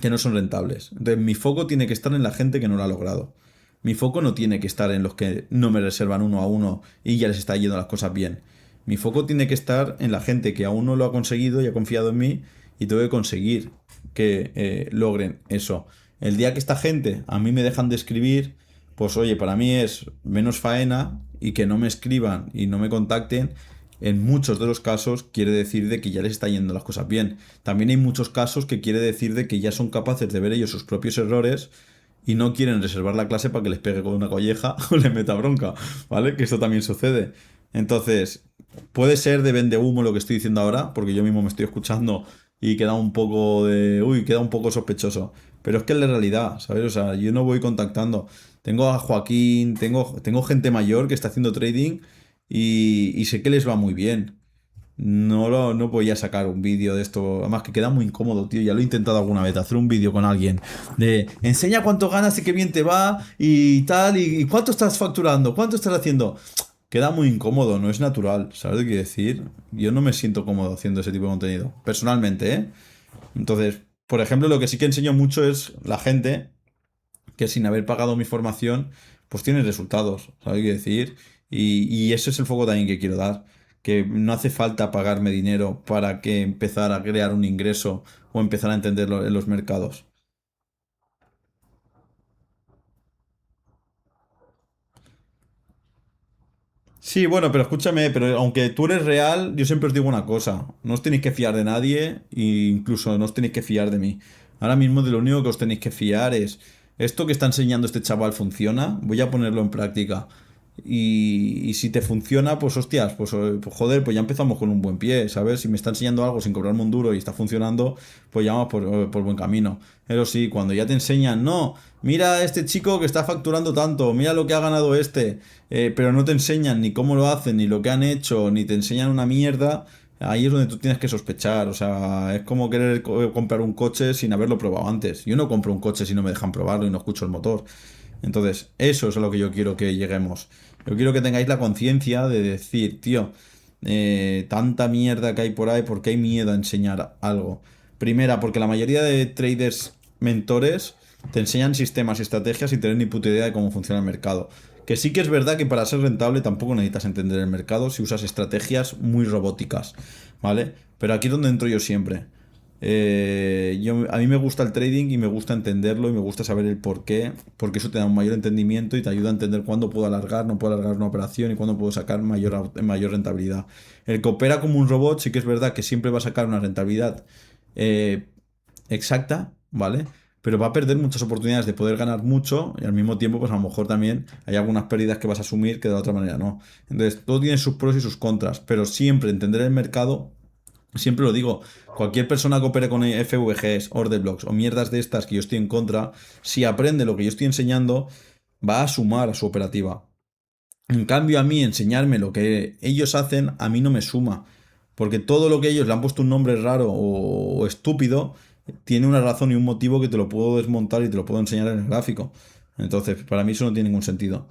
rentables. Entonces, mi foco tiene que estar en la gente que no lo ha logrado. Mi foco no tiene que estar en los que no me reservan uno a uno y ya les está yendo las cosas bien. Mi foco tiene que estar en la gente que aún no lo ha conseguido y ha confiado en mí y tengo que conseguir que logren eso. El día que esta gente a mí me dejan de escribir, pues oye, para mí es menos faena y que no me escriban y no me contacten. En muchos de los casos quiere decir de que ya les está yendo las cosas bien. También hay muchos casos que quiere decir de que ya son capaces de ver ellos sus propios errores y no quieren reservar la clase para que les pegue con una colleja o les meta bronca, ¿vale? Que esto también sucede. Entonces, puede ser de vende humo lo que estoy diciendo ahora, porque yo mismo me estoy escuchando y queda un poco de... Uy, queda un poco sospechoso. Pero es que es la realidad, ¿sabes? O sea, yo no voy contactando. Tengo a Joaquín, tengo gente mayor que está haciendo trading y sé que les va muy bien. No voy a sacar un vídeo de esto. Además que queda muy incómodo, tío. Ya lo he intentado alguna vez, hacer un vídeo con alguien. De enseña cuánto ganas y qué bien te va y tal. Y cuánto estás facturando, cuánto estás haciendo. Queda muy incómodo, no es natural. ¿Sabes lo que quiero decir? Yo no me siento cómodo haciendo ese tipo de contenido. Personalmente, ¿eh? Entonces, por ejemplo, lo que sí que enseño mucho es la gente que sin haber pagado mi formación, pues tiene resultados, ¿sabes qué quiero decir? Y ese es el foco también que quiero dar, que no hace falta pagarme dinero para que empezar a crear un ingreso o empezar a entenderlo en los mercados. Sí, bueno, pero escúchame, pero aunque tú eres real, yo siempre os digo una cosa, no os tenéis que fiar de nadie e incluso no os tenéis que fiar de mí. Ahora mismo de lo único que os tenéis que fiar es, esto que está enseñando este chaval funciona, voy a ponerlo en práctica. Y si te funciona, pues hostias, pues joder, pues ya empezamos con un buen pie, ¿sabes? Si me está enseñando algo sin cobrarme un duro y está funcionando, pues ya vamos por buen camino. Pero sí, cuando ya te enseñan, no, mira a este chico que está facturando tanto, mira lo que ha ganado este, pero no te enseñan ni cómo lo hacen, ni lo que han hecho, ni te enseñan una mierda, ahí es donde tú tienes que sospechar. O sea, es como querer comprar un coche sin haberlo probado antes. Yo no compro un coche si no me dejan probarlo y no escucho el motor. Entonces, eso es a lo que yo quiero que lleguemos. Yo quiero que tengáis la conciencia de decir, tío, tanta mierda que hay por ahí, ¿por qué hay miedo a enseñar algo? Primera, porque la mayoría de traders mentores te enseñan sistemas y estrategias sin tener ni puta idea de cómo funciona el mercado. Que sí que es verdad que para ser rentable tampoco necesitas entender el mercado si usas estrategias muy robóticas, ¿vale? Pero aquí es donde entro yo siempre. A mí me gusta el trading y me gusta entenderlo y me gusta saber el por qué, porque eso te da un mayor entendimiento y te ayuda a entender cuándo puedo alargar, no puedo alargar una operación y cuándo puedo sacar mayor rentabilidad. El que opera como un robot sí que es verdad que siempre va a sacar una rentabilidad eh, exacta, ¿vale? Pero va a perder muchas oportunidades de poder ganar mucho y al mismo tiempo, pues a lo mejor también hay algunas pérdidas que vas a asumir que de la otra manera no. Entonces, todo tiene sus pros y sus contras, pero siempre entender el mercado. Siempre lo digo, cualquier persona que opere con FVGs, order blocks o mierdas de estas que yo estoy en contra, si aprende lo que yo estoy enseñando, va a sumar a su operativa. En cambio, a mí enseñarme lo que ellos hacen, a mí no me suma. Porque todo lo que ellos le han puesto un nombre raro o estúpido, tiene una razón y un motivo que te lo puedo desmontar y te lo puedo enseñar en el gráfico. Entonces, para mí eso no tiene ningún sentido.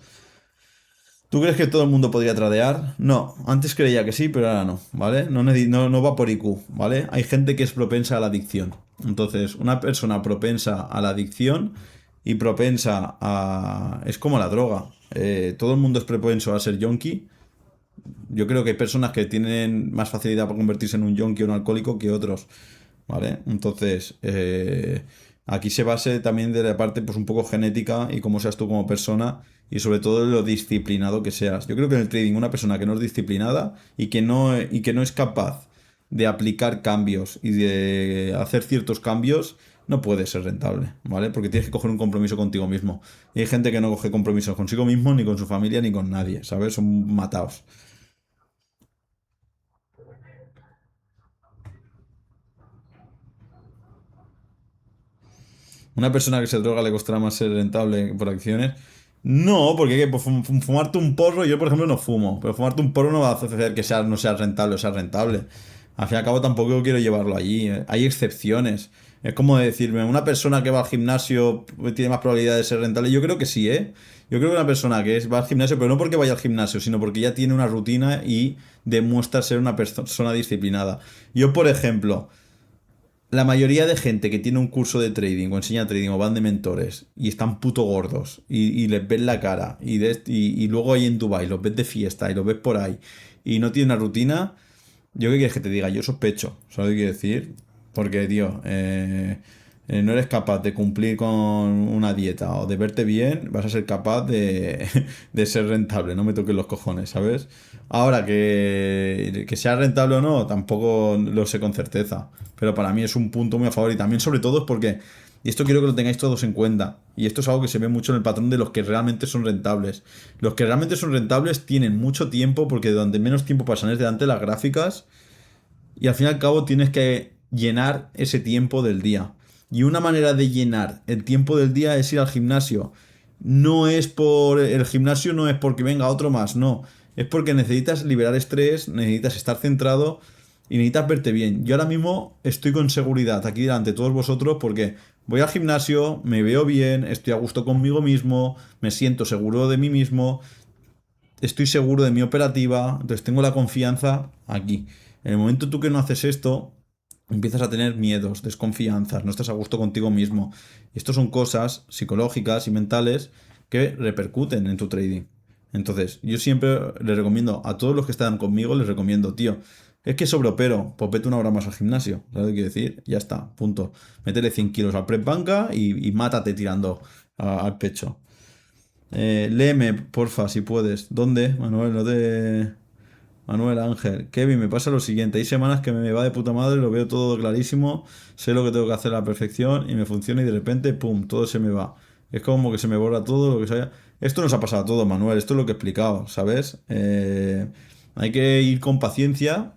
¿Tú crees que todo el mundo podría tradear? No, antes creía que sí, pero ahora no, ¿vale? No va por IQ, ¿vale? Hay gente que es propensa a la adicción. Entonces, una persona propensa a la adicción y propensa a... Es como la droga. Todo el mundo es propenso a ser yonki. Yo creo que hay personas que tienen más facilidad para convertirse en un yonki o un alcohólico que otros. ¿Vale? Entonces, aquí se base también de la parte pues un poco genética y cómo seas tú como persona y sobre todo de lo disciplinado que seas. Yo creo que en el trading una persona que no es disciplinada y que no es capaz de aplicar cambios y de hacer ciertos cambios, no puede ser rentable, ¿vale? Porque tienes que coger un compromiso contigo mismo. Y hay gente que no coge compromisos consigo mismo, ni con su familia, ni con nadie, ¿sabes? Son matados. Una persona que se droga le costará más ser rentable por acciones. No, porque ¿qué? Pues fumarte un porro, yo por ejemplo no fumo, pero fumarte un porro no va a hacer que no sea rentable o sea rentable. Al fin y al cabo tampoco quiero llevarlo allí. Hay excepciones. Es como decirme, una persona que va al gimnasio tiene más probabilidad de ser rentable. Yo creo que sí, ¿eh? Yo creo que una persona va al gimnasio, pero no porque vaya al gimnasio, sino porque ya tiene una rutina y demuestra ser una persona disciplinada. Yo, por ejemplo, la mayoría de gente que tiene un curso de trading o enseña trading o van de mentores y están puto gordos y les ves la cara y luego ahí en Dubai los ves de fiesta y los ves por ahí y no tienen una rutina, yo qué quieres que te diga, yo sospecho, ¿sabes qué quiero decir? Porque, tío, no eres capaz de cumplir con una dieta o de verte bien, vas a ser capaz de, de ser rentable, no me toques los cojones, ¿sabes? Ahora que sea rentable o no, tampoco lo sé con certeza, pero para mí es un punto muy a favor y también sobre todo es porque, y esto quiero que lo tengáis todos en cuenta, y esto es algo que se ve mucho en el patrón de los que realmente son rentables. Los que realmente son rentables tienen mucho tiempo porque donde menos tiempo pasan es delante de las gráficas y al fin y al cabo tienes que llenar ese tiempo del día. Y una manera de llenar el tiempo del día es ir al gimnasio. No es por... El gimnasio no es porque venga otro más, no. Es porque necesitas liberar estrés, necesitas estar centrado y necesitas verte bien. Yo ahora mismo estoy con seguridad aquí delante de todos vosotros porque voy al gimnasio, me veo bien, estoy a gusto conmigo mismo, me siento seguro de mí mismo, estoy seguro de mi operativa, entonces tengo la confianza aquí. En el momento tú que no haces esto, empiezas a tener miedos, desconfianzas, no estás a gusto contigo mismo. Y esto son cosas psicológicas y mentales que repercuten en tu trading. Entonces, yo siempre le recomiendo a todos los que están conmigo, les recomiendo, tío, es que sobreopero, pues vete una hora más al gimnasio, ¿sabes lo que quiero decir? Ya está, punto. Métele 100 kilos al press banca y mátate tirando al pecho. Léeme, porfa, si puedes. ¿Dónde? Manuel, no te... Manuel Ángel. Kevin, me pasa lo siguiente. Hay semanas que me va de puta madre, lo veo todo clarísimo, sé lo que tengo que hacer a la perfección y me funciona y de repente, pum, todo se me va. Es como que se me borra todo lo que sea. Esto nos ha pasado a todos, Manuel. Esto es lo que he explicado, ¿sabes? Hay que ir con paciencia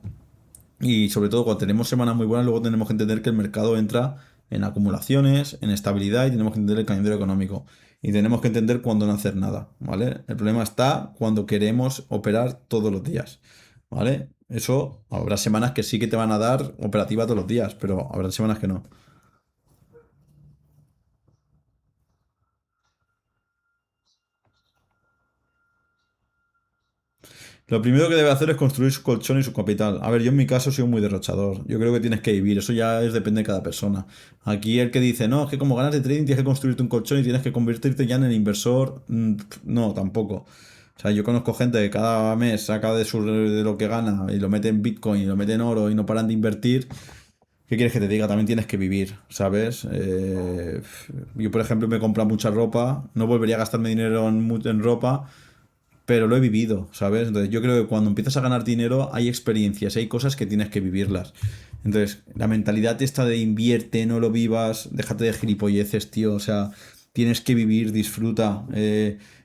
y sobre todo cuando tenemos semanas muy buenas, luego tenemos que entender que el mercado entra en acumulaciones, en estabilidad y tenemos que entender el calendario económico. Y tenemos que entender cuándo no hacer nada, ¿vale? El problema está cuando queremos operar todos los días, ¿vale? Eso, habrá semanas que sí que te van a dar operativa todos los días, pero habrá semanas que no. Lo primero que debe hacer es construir su colchón y su capital. A ver, yo en mi caso soy muy derrochador. Yo creo que tienes que vivir. Eso ya depende de cada persona. Aquí el que dice, no, es que como ganas de trading tienes que construirte un colchón y tienes que convertirte ya en el inversor. No, tampoco. O sea, yo conozco gente que cada mes saca de lo que gana y lo mete en Bitcoin y lo mete en oro y no paran de invertir. ¿Qué quieres que te diga? También tienes que vivir, ¿sabes? Yo, por ejemplo, me compro mucha ropa. No volvería a gastarme dinero en ropa pero lo he vivido, ¿sabes? Entonces yo creo que cuando empiezas a ganar dinero hay experiencias, hay cosas que tienes que vivirlas. Entonces, la mentalidad esta de invierte, no lo vivas, déjate de gilipolleces, tío. O sea, tienes que vivir, disfruta.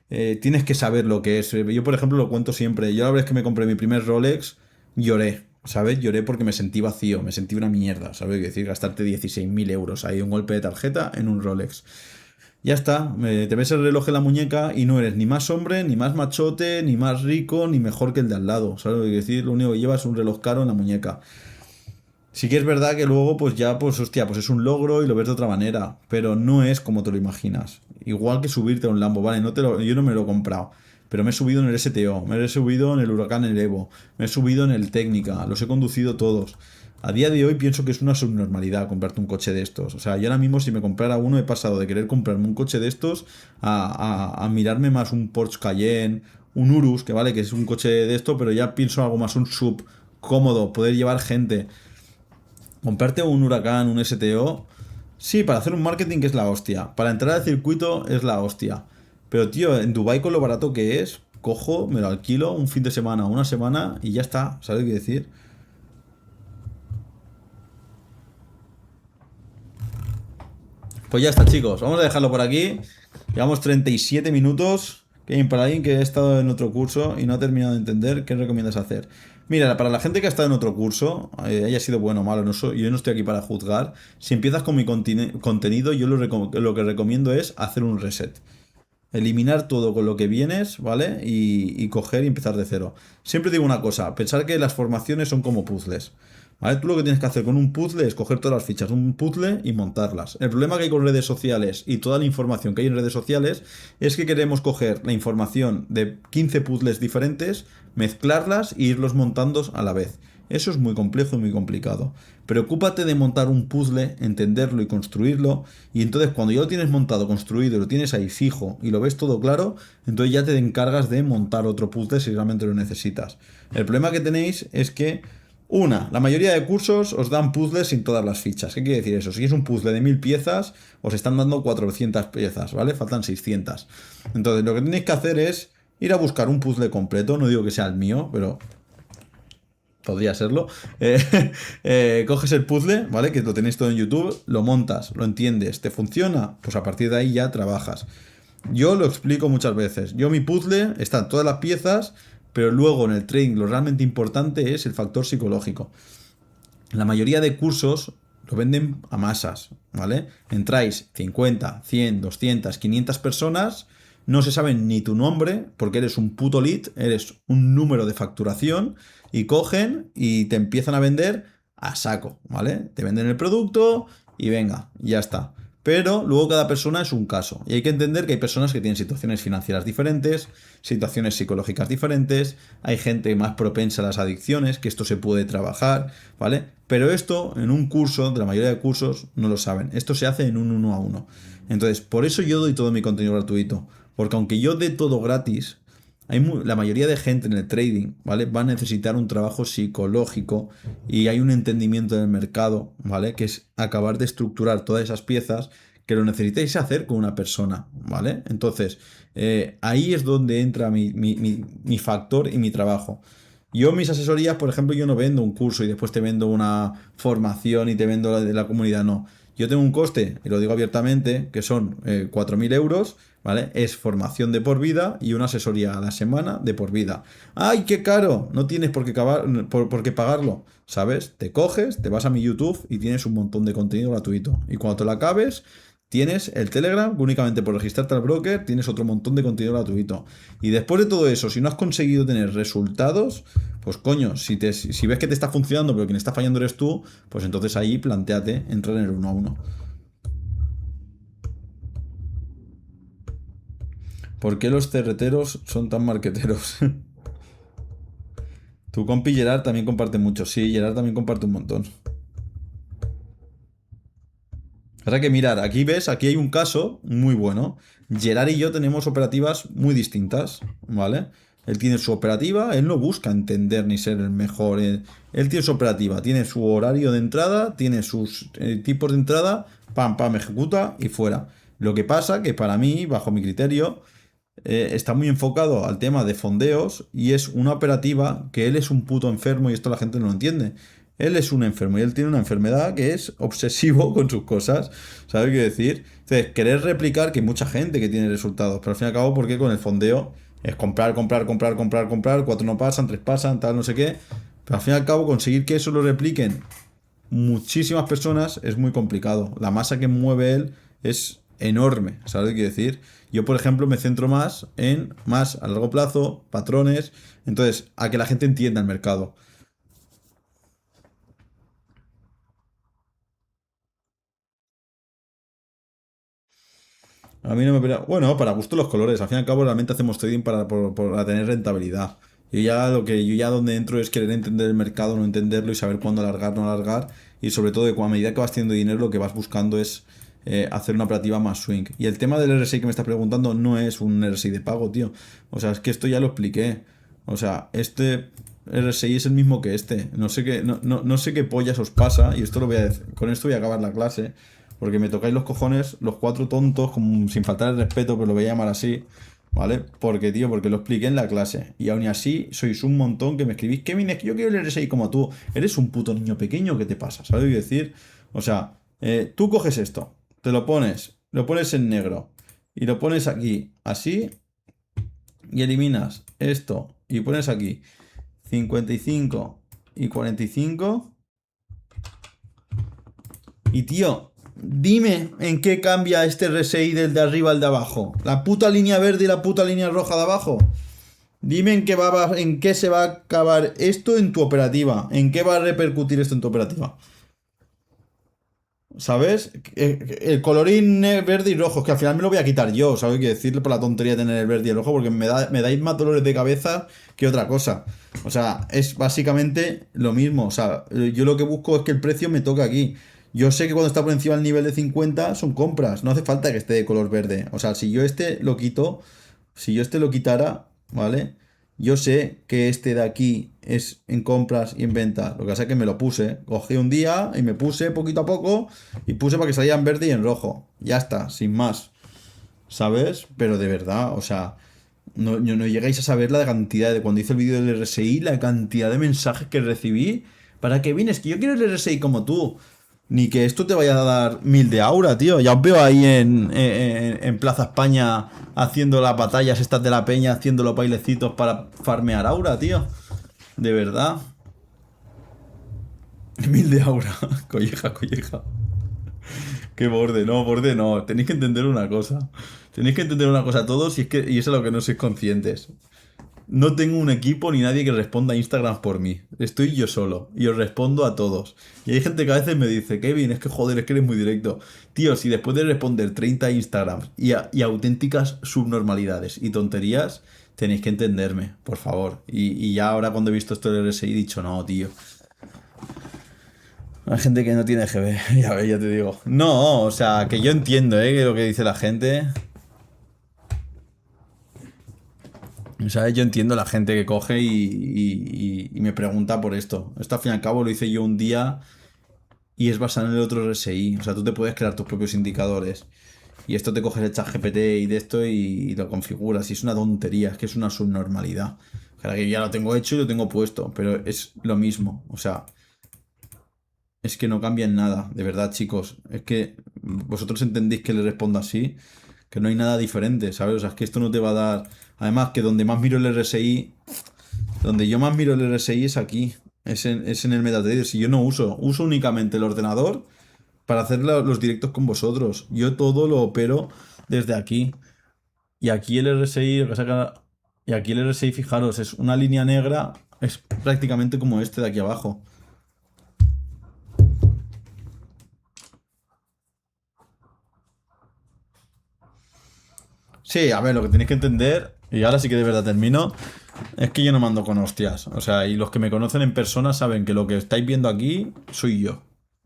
Tienes que saber lo que es. Yo, por ejemplo, lo cuento siempre. Yo la vez que me compré mi primer Rolex, lloré. ¿Sabes? Lloré porque me sentí vacío, me sentí una mierda, ¿sabes? Es decir, gastarte 16.000 euros ahí, un golpe de tarjeta en un Rolex. Ya está, te ves el reloj en la muñeca y no eres ni más hombre, ni más machote, ni más rico, ni mejor que el de al lado. ¿Sabes lo que quiero decir? Lo único que llevas es un reloj caro en la muñeca. Sí que es verdad que luego, pues ya, pues hostia, pues es un logro y lo ves de otra manera, pero no es como te lo imaginas. Igual que subirte a un Lambo, vale, yo no me lo he comprado, pero me he subido en el STO, me he subido en el Huracán el Evo, me he subido en el Técnica, los he conducido todos. A día de hoy pienso que es una subnormalidad comprarte un coche de estos. O sea, yo ahora mismo si me comprara uno he pasado de querer comprarme un coche de estos a mirarme más un Porsche Cayenne, un Urus, que vale, que es un coche de esto, pero ya pienso algo más, un sub, cómodo, poder llevar gente. Comprarte un Huracán, un STO, sí, para hacer un marketing que es la hostia. Para entrar al circuito es la hostia. Pero tío, en Dubai con lo barato que es, cojo, me lo alquilo un fin de semana, una semana y ya está. ¿Sabes qué decir? Pues ya está, chicos. Vamos a dejarlo por aquí. Llevamos 37 minutos. Que para alguien que ha estado en otro curso y no ha terminado de entender, ¿qué recomiendas hacer? Mira, para la gente que ha estado en otro curso, haya sido bueno o malo, yo no estoy aquí para juzgar. Si empiezas con mi contenido, yo lo que recomiendo es hacer un reset. Eliminar todo con lo que vienes, ¿vale? Y coger y empezar de cero. Siempre digo una cosa, pensar que las formaciones son como puzzles. ¿Vale? Tú lo que tienes que hacer con un puzzle es coger todas las fichas de un puzzle y montarlas. El problema que hay con redes sociales y toda la información que hay en redes sociales es que queremos coger la información de 15 puzzles diferentes, mezclarlas e irlos montando a la vez. Eso es muy complejo y muy complicado. Preocúpate de montar un puzzle, entenderlo y construirlo. Y entonces cuando ya lo tienes montado, construido y lo tienes ahí fijo y lo ves todo claro, entonces ya te encargas de montar otro puzzle si realmente lo necesitas. El problema que tenéis es que La mayoría de cursos os dan puzzles sin todas las fichas. ¿Qué quiere decir eso? Si es un puzzle de 1000 piezas, os están dando 400 piezas, ¿vale? Faltan 600. Entonces, lo que tenéis que hacer es ir a buscar un puzzle completo. No digo que sea el mío, pero podría serlo. Eh, coges el puzzle, ¿vale? Que lo tenéis todo en YouTube, lo montas, lo entiendes, ¿te funciona? Pues a partir de ahí ya trabajas. Yo lo explico muchas veces. Yo mi puzzle están todas las piezas, pero luego en el trading lo realmente importante es el factor psicológico. La mayoría de cursos lo venden a masas, ¿vale? Entráis 50, 100, 200, 500 personas, no se saben ni tu nombre, porque eres un puto lead, eres un número de facturación, y cogen y te empiezan a vender a saco, ¿vale? Te venden el producto y venga, ya está. Pero luego cada persona es un caso. Y hay que entender que hay personas que tienen situaciones financieras diferentes, situaciones psicológicas diferentes, hay gente más propensa a las adicciones, que esto se puede trabajar, ¿vale? Pero esto en un curso, de la mayoría de cursos, no lo saben. Esto se hace en un uno a uno. Entonces, por eso yo doy todo mi contenido gratuito. Porque aunque yo dé todo gratis, la mayoría de gente en el trading, ¿vale? Va a necesitar un trabajo psicológico y hay un entendimiento del mercado, ¿vale? Que es acabar de estructurar todas esas piezas que lo necesitáis hacer con una persona, ¿vale? Entonces, ahí es donde entra mi factor y mi trabajo. Yo mis asesorías, por ejemplo, yo no vendo un curso y después te vendo una formación y te vendo la de la comunidad, no. Yo tengo un coste, y lo digo abiertamente, que son 4.000 euros, ¿vale? Es formación de por vida y una asesoría a la semana de por vida. ¡Ay, qué caro! No tienes por qué pagarlo, ¿sabes? Te coges, te vas a mi YouTube y tienes un montón de contenido gratuito. Y cuando te lo acabes, tienes el Telegram, que únicamente por registrarte al broker tienes otro montón de contenido gratuito. Y después de todo eso, si no has conseguido tener resultados, pues coño, si ves que te está funcionando, pero quien está fallando eres tú, pues entonces ahí planteate entrar en el uno a uno. ¿Por qué los cerreteros son tan marqueteros? Tu compi Gerard también comparte mucho. Sí, Gerard también comparte un montón. Ahora que mirar, aquí ves, aquí hay un caso muy bueno. Gerard y yo tenemos operativas muy distintas, ¿vale? Él tiene su operativa, él no busca entender ni ser el mejor. Él tiene su operativa, tiene su horario de entrada, tiene sus tipos de entrada, pam, pam, ejecuta y fuera. Lo que pasa que para mí, bajo mi criterio, está muy enfocado al tema de fondeos y es una operativa que él es un puto enfermo y esto la gente no lo entiende. Él es un enfermo y él tiene una enfermedad que es obsesivo con sus cosas. ¿Sabes qué decir? Entonces, querer replicar que hay mucha gente que tiene resultados, pero al fin y al cabo, porque con el fondeo es comprar, comprar, comprar, comprar, comprar, cuatro no pasan, tres pasan, tal, no sé qué. Pero al fin y al cabo, conseguir que eso lo repliquen muchísimas personas es muy complicado. La masa que mueve él es enorme, ¿sabes qué quiero decir? Yo, por ejemplo, me centro más a largo plazo, patrones, entonces, a que la gente entienda el mercado. A mí no me pelea. Bueno, para gusto los colores. Al fin y al cabo, realmente hacemos trading para tener rentabilidad. Yo ya donde entro es querer entender el mercado, no entenderlo y saber cuándo alargar, no alargar. Y sobre todo, que a medida que vas teniendo dinero, lo que vas buscando es hacer una operativa más swing. Y el tema del RSI que me estás preguntando no es un RSI de pago, tío. O sea, es que esto ya lo expliqué. O sea, este RSI es el mismo que este. No sé qué pollas os pasa. Y esto lo voy a decir. Con esto voy a acabar la clase. Porque me tocáis los cojones, los cuatro tontos, como, sin faltar el respeto, pero lo voy a llamar así, ¿vale? Porque, tío, porque lo expliqué en la clase. Y aún así, sois un montón que me escribís, Kevin, es que yo quiero leer ese como tú. Eres un puto niño pequeño, ¿qué te pasa? ¿Sabes qué quiero decir? O sea, tú coges esto, lo pones en negro, y lo pones aquí, así, y eliminas esto, y pones aquí 55 y 45. Y tío, dime en qué cambia este RSI del de arriba al de abajo. La puta línea verde y la puta línea roja de abajo. Dime en qué se va a acabar esto en tu operativa. ¿En qué va a repercutir esto en tu operativa? ¿Sabes? El colorín verde y rojo, es que al final me lo voy a quitar yo, ¿sabes? Quiero decirle por la tontería de tener el verde y el rojo, porque me dais más dolores de cabeza que otra cosa. O sea, es básicamente lo mismo. O sea, yo lo que busco es que el precio me toque aquí. Yo sé que cuando está por encima del nivel de 50 son compras, no hace falta que esté de color verde. O sea, si yo este lo quito, si yo este lo quitara, ¿vale? Yo sé que este de aquí es en compras y en venta. Lo que pasa es que me lo puse. Cogí un día y me puse poquito a poco y puse para que salía en verde y en rojo. Ya está, sin más. ¿Sabes? Pero de verdad, o sea, no llegáis a saber la cantidad de cuando hice el vídeo del RSI, la cantidad de mensajes que recibí. ¿Para qué vienes? Que yo quiero el RSI como tú. Ni que esto te vaya a dar 1000 de aura, tío. Ya os veo ahí en Plaza España haciendo las batallas estas de la peña, haciendo los bailecitos para farmear aura, tío. De verdad. 1000 de aura. Colleja, colleja. Qué borde no. Tenéis que entender una cosa. Tenéis que entender una cosa todos y eso es lo que no sois conscientes. No tengo un equipo ni nadie que responda a Instagram por mí. Estoy yo solo y os respondo a todos. Y hay gente que a veces me dice, Kevin, es que joder, es que eres muy directo. Tío, si después de responder 30 Instagrams y auténticas subnormalidades y tonterías, tenéis que entenderme, por favor. Y ya ahora cuando he visto esto del RSI he dicho, no, tío. Hay gente que no tiene GB, ya ves, ya te digo. No, o sea, que yo entiendo, que lo que dice la gente. ¿Sabes? Yo entiendo la gente que coge y me pregunta por esto. Esto al fin y al cabo lo hice yo un día y es basado en el otro RSI. O sea, tú te puedes crear tus propios indicadores. Y esto te coges el chat GPT y de esto y lo configuras. Y es una tontería, es que es una subnormalidad. Claro que ya lo tengo hecho y lo tengo puesto, pero es lo mismo. O sea, es que no cambia en nada, de verdad, chicos. Es que vosotros entendéis que le respondo así, que no hay nada diferente, ¿sabes? O sea, es que esto no te va a dar. Además, que donde más miro el RSI, donde yo más miro el RSI es aquí, es en el MetaTrader. Si yo no uso únicamente el ordenador para hacer los directos con vosotros. Yo todo lo opero desde aquí. Y aquí el RSI, lo que saca. Y aquí el RSI, fijaros, es una línea negra, es prácticamente como este de aquí abajo. Sí, a ver, lo que tenéis que entender, y ahora sí que de verdad termino, es que yo no mando con hostias. O sea, y los que me conocen en persona saben que lo que estáis viendo aquí soy yo.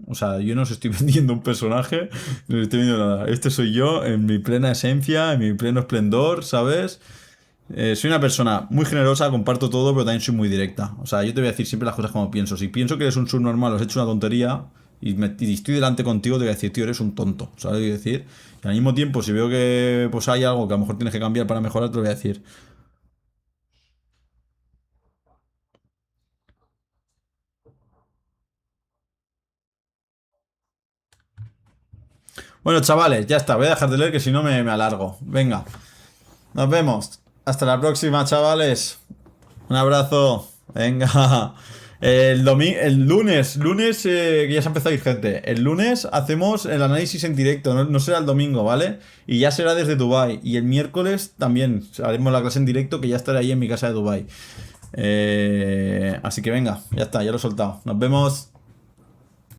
O sea, yo no os estoy vendiendo un personaje, no os estoy vendiendo nada. Este soy yo en mi plena esencia, en mi pleno esplendor, ¿sabes? Soy una persona muy generosa, comparto todo, pero también soy muy directa. O sea, yo te voy a decir siempre las cosas como pienso. Si pienso que eres un subnormal o has hecho una tontería y estoy delante contigo, te voy a decir, tío, eres un tonto. ¿Sabes lo que quiero decir? Y al mismo tiempo, si veo que pues hay algo que a lo mejor tienes que cambiar para mejorar, te lo voy a decir. Bueno, chavales, ya está. Voy a dejar de leer que si no me alargo. Venga, nos vemos. Hasta la próxima, chavales. Un abrazo. Venga. El lunes, que ya se ha empezado a ir gente. El lunes hacemos el análisis en directo, no será el domingo, ¿vale? Y ya será desde Dubai. Y el miércoles también haremos la clase en directo, que ya estaré ahí en mi casa de Dubai. Así que venga, ya está, ya lo he soltado. Nos vemos.